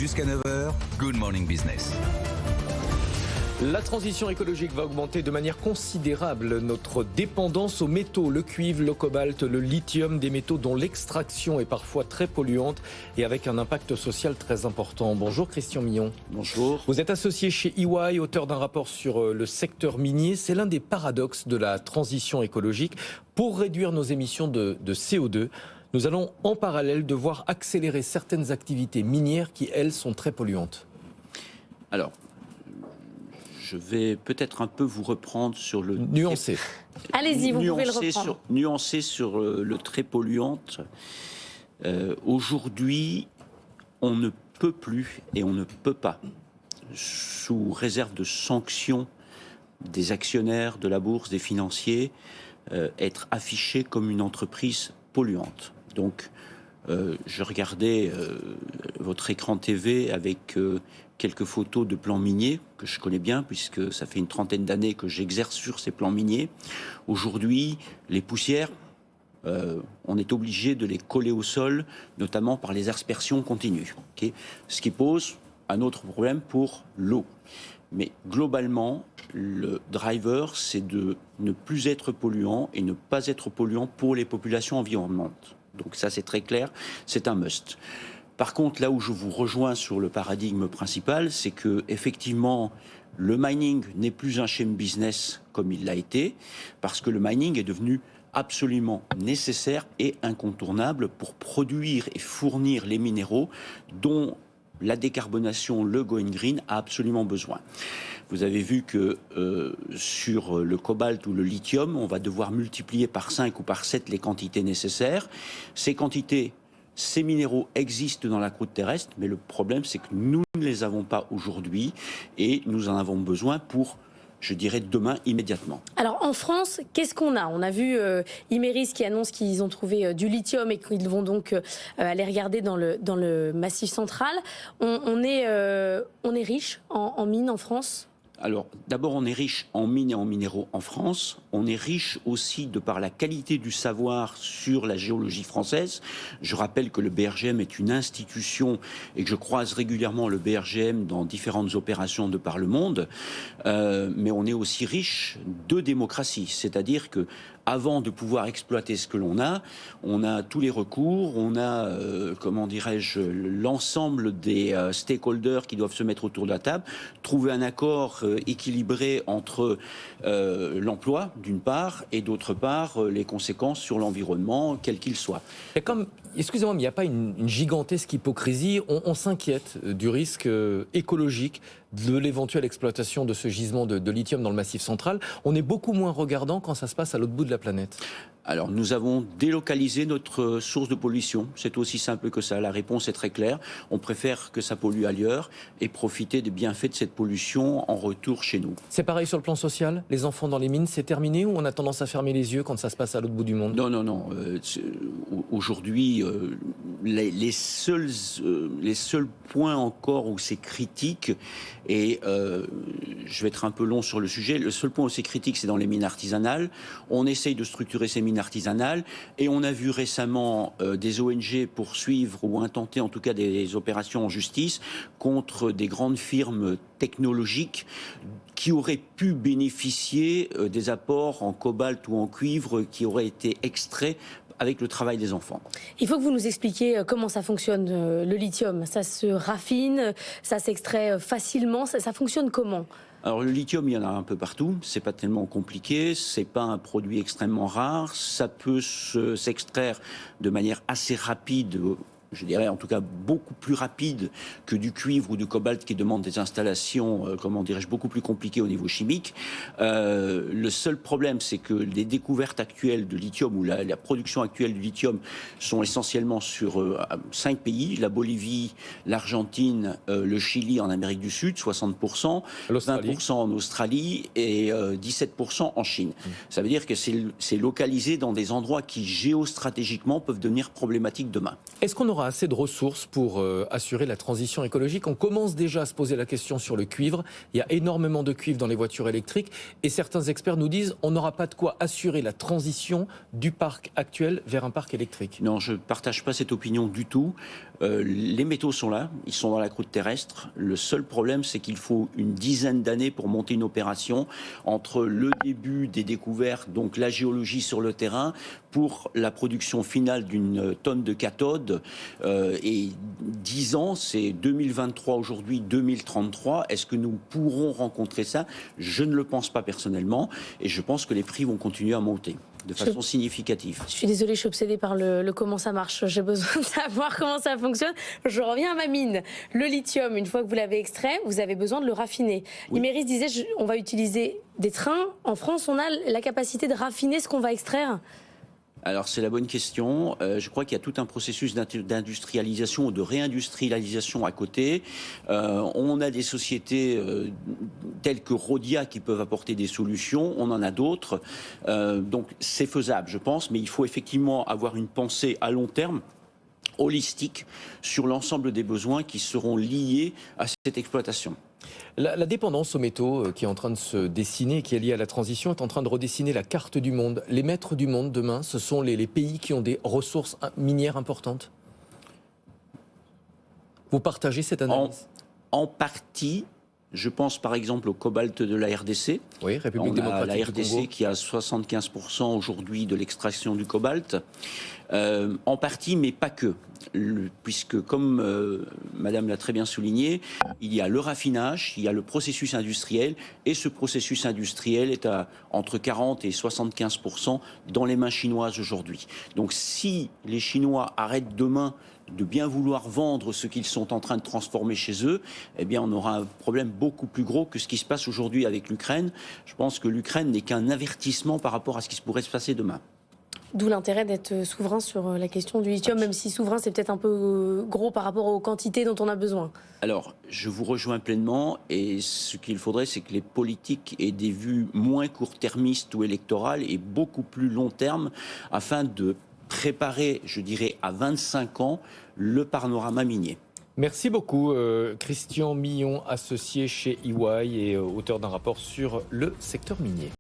Jusqu'à 9h, Good Morning Business. La transition écologique va augmenter de manière considérable notre dépendance aux métaux, le cuivre, le cobalt, le lithium, des métaux dont l'extraction est parfois très polluante et avec un impact social très important. Bonjour Christian Millon. Bonjour. Vous êtes associé chez EY, auteur d'un rapport sur le secteur minier. C'est l'un des paradoxes de la transition écologique. Pour réduire nos émissions de CO2, nous allons en parallèle devoir accélérer certaines activités minières qui, elles, sont très polluantes. Alors, je vais peut-être un peu vous reprendre sur le... Nuancé. Allez-y, vous pouvez le reprendre. Nuancé sur le très polluante. Aujourd'hui, on ne peut plus et on ne peut pas, sous réserve de sanctions des actionnaires de la bourse, des financiers, être affiché comme une entreprise polluante. Donc, je regardais votre écran TV avec quelques photos de plans miniers que je connais bien puisque ça fait une trentaine d'années que j'exerce sur ces plans miniers. Aujourd'hui, les poussières, on est obligé de les coller au sol, notamment par les aspersions continues. Okay, ce qui pose un autre problème pour l'eau. Mais globalement, le driver, c'est de ne plus être polluant et ne pas être polluant pour les populations environnantes. Donc ça, c'est très clair, c'est un must. Par contre, là où je vous rejoins sur le paradigme principal, c'est que effectivement, le mining n'est plus un chain business comme il l'a été, parce que le mining est devenu absolument nécessaire et incontournable pour produire et fournir les minéraux dont la décarbonation, le going green, a absolument besoin. Vous avez vu que sur le cobalt ou le lithium, on va devoir multiplier par 5 ou par 7 les quantités nécessaires. Ces quantités, ces minéraux existent dans la croûte terrestre, mais le problème, c'est que nous ne les avons pas aujourd'hui et nous en avons besoin pour, je dirais, demain, immédiatement. Alors, en France, qu'est-ce qu'on a ? On a vu Imerys qui annonce qu'ils ont trouvé du lithium et qu'ils vont donc aller regarder dans le Massif central. On est riche en mines en France ? Alors, d'abord, on est riche en mines et en minéraux en France. On est riche aussi de par la qualité du savoir sur la géologie française. Je rappelle que le BRGM est une institution et que je croise régulièrement le BRGM dans différentes opérations de par le monde. Mais on est aussi riche de démocratie. C'est-à-dire que avant de pouvoir exploiter ce que l'on a tous les recours, on a, comment dirais-je, l'ensemble des stakeholders qui doivent se mettre autour de la table, trouver un accord équilibré entre l'emploi, d'une part, et d'autre part, les conséquences sur l'environnement, quel qu'il soit. Et comme, excusez-moi, mais il n'y a pas une gigantesque hypocrisie. On s'inquiète du risque écologique de l'éventuelle exploitation de ce gisement de lithium dans le Massif central. On est beaucoup moins regardant quand ça se passe à l'autre bout de la planète. Alors, nous avons délocalisé notre source de pollution. C'est aussi simple que ça. La réponse est très claire. On préfère que ça pollue ailleurs et profiter des bienfaits de cette pollution en retour chez nous. C'est pareil sur le plan social ? Les enfants dans les mines, c'est terminé ou on a tendance à fermer les yeux quand ça se passe à l'autre bout du monde ? Non. Aujourd'hui, les seuls points encore où c'est critique, et je vais être un peu long sur le sujet, le seul point où c'est critique, c'est dans les mines artisanales. On essaye de structurer ces mines artisanales et on a vu récemment des ONG poursuivre ou intenter en tout cas des opérations en justice contre des grandes firmes technologiques qui auraient pu bénéficier des apports en cobalt ou en cuivre qui auraient été extraits avec le travail des enfants. Il faut que vous nous expliquiez comment ça fonctionne, le lithium. Ça se raffine, ça s'extrait facilement, ça fonctionne comment ? Alors le lithium, il y en a un peu partout, c'est pas tellement compliqué, c'est pas un produit extrêmement rare, ça peut s'extraire de manière assez rapide, je dirais en tout cas beaucoup plus rapide que du cuivre ou du cobalt qui demandent des installations, beaucoup plus compliquées au niveau chimique. Le seul problème, c'est que les découvertes actuelles de lithium ou la production actuelle du lithium sont essentiellement sur 5 pays, la Bolivie, l'Argentine, le Chili en Amérique du Sud, 60%, 20% en Australie et 17% en Chine. Ça veut dire que c'est localisé dans des endroits qui géostratégiquement peuvent devenir problématiques demain. Est-ce qu'on aura aura assez de ressources pour assurer la transition écologique? On commence déjà à se poser la question sur le cuivre. Il y a énormément de cuivre dans les voitures électriques et certains experts nous disent on n'aura pas de quoi assurer la transition du parc actuel vers un parc électrique. Non, je ne partage pas cette opinion du tout. Les métaux sont là, ils sont dans la croûte terrestre. Le seul problème, c'est qu'il faut une dizaine d'années pour monter une opération entre le début des découvertes, donc la géologie sur le terrain, pour la production finale d'une tonne de cathode. Et 10 ans, c'est 2023 aujourd'hui, 2033. Est-ce que nous pourrons rencontrer ça? Je ne le pense pas personnellement. Et je pense que les prix vont continuer à monter de façon significative. Je suis désolée, je suis obsédée par le comment ça marche. J'ai besoin de savoir comment ça fonctionne. Je reviens à ma mine. Le lithium, une fois que vous l'avez extrait, vous avez besoin de le raffiner. Oui. Imerys disait, on va utiliser des trains. En France, on a la capacité de raffiner ce qu'on va extraire? Alors c'est la bonne question. Je crois qu'il y a tout un processus d'industrialisation ou de réindustrialisation à côté. On a des sociétés telles que Rhodia qui peuvent apporter des solutions. On en a d'autres. Donc c'est faisable, je pense. Mais il faut effectivement avoir une pensée à long terme, holistique, sur l'ensemble des besoins qui seront liés à cette exploitation. La dépendance aux métaux qui est en train de se dessiner, qui est liée à la transition, est en train de redessiner la carte du monde. Les maîtres du monde demain, ce sont les pays qui ont des ressources minières importantes. Vous partagez cette analyse? En partie. Je pense par exemple au cobalt de la RDC. Oui, République démocratique du Congo. La RDC qui a 75% aujourd'hui de l'extraction du cobalt. En partie, mais pas que. Puisque, comme Madame l'a très bien souligné, il y a le raffinage, il y a le processus industriel, et ce processus industriel est à entre 40 et 75% dans les mains chinoises aujourd'hui. Donc si les Chinois arrêtent demain de bien vouloir vendre ce qu'ils sont en train de transformer chez eux, eh bien on aura un problème beaucoup plus gros que ce qui se passe aujourd'hui avec l'Ukraine. Je pense que l'Ukraine n'est qu'un avertissement par rapport à ce qui pourrait se passer demain. D'où l'intérêt d'être souverain sur la question du lithium, même si souverain c'est peut-être un peu gros par rapport aux quantités dont on a besoin. Alors, je vous rejoins pleinement et ce qu'il faudrait, c'est que les politiques aient des vues moins court-termistes ou électorales et beaucoup plus long terme afin de préparer, je dirais, à 25 ans, le panorama minier. Merci beaucoup, Christian Millon, associé chez EY et auteur d'un rapport sur le secteur minier.